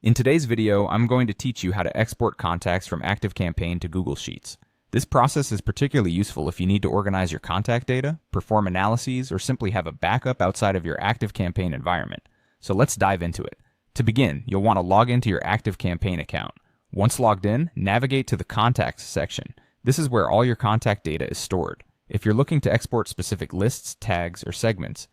In today's video, I'm going to teach you how to export contacts from ActiveCampaign to Google Sheets. This process is particularly useful if you need to organize your contact data, perform analyses, or simply have a backup outside of your ActiveCampaign environment. So let's dive into it. To begin, you'll want to log into your ActiveCampaign account. Once logged in, navigate to the Contacts section. This is where all your contact data is stored. If you're looking to export specific lists, tags, or segments,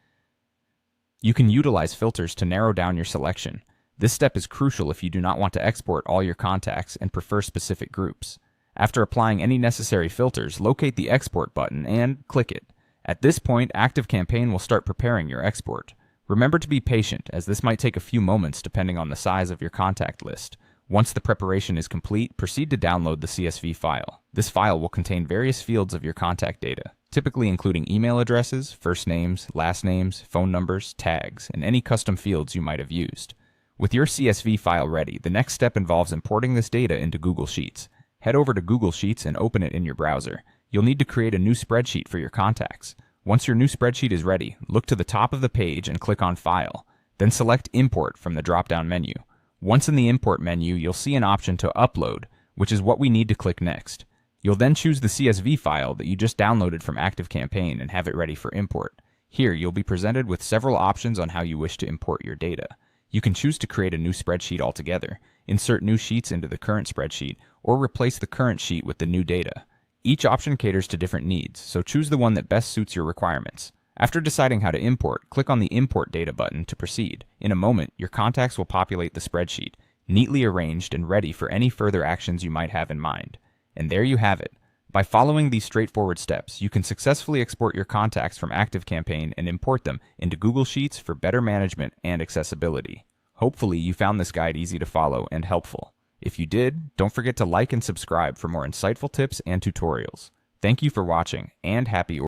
you can utilize filters to narrow down your selection. This step is crucial if you do not want to export all your contacts and prefer specific groups. After applying any necessary filters, locate the Export button and click it. At this point, ActiveCampaign will start preparing your export. Remember to be patient, as this might take a few moments depending on the size of your contact list. Once the preparation is complete, proceed to download the CSV file. This file will contain various fields of your contact data, typically including email addresses, first names, last names, phone numbers, tags, and any custom fields you might have used. With your CSV file ready, the next step involves importing this data into Google Sheets. Head over to Google Sheets and open it in your browser. You'll need to create a new spreadsheet for your contacts. Once your new spreadsheet is ready, look to the top of the page and click on File. Then select Import from the drop-down menu. Once in the Import menu, you'll see an option to Upload, which is what we need to click next. You'll then choose the CSV file that you just downloaded from ActiveCampaign and have it ready for import. Here, you'll be presented with several options on how you wish to import your data. You can choose to create a new spreadsheet altogether, insert new sheets into the current spreadsheet, or replace the current sheet with the new data. Each option caters to different needs, so choose the one that best suits your requirements. After deciding how to import, click on the Import Data button to proceed. In a moment, your contacts will populate the spreadsheet, neatly arranged and ready for any further actions you might have in mind. And there you have it. By following these straightforward steps, you can successfully export your contacts from ActiveCampaign and import them into Google Sheets for better management and accessibility. Hopefully, you found this guide easy to follow and helpful. If you did, don't forget to like and subscribe for more insightful tips and tutorials. Thank you for watching, and happy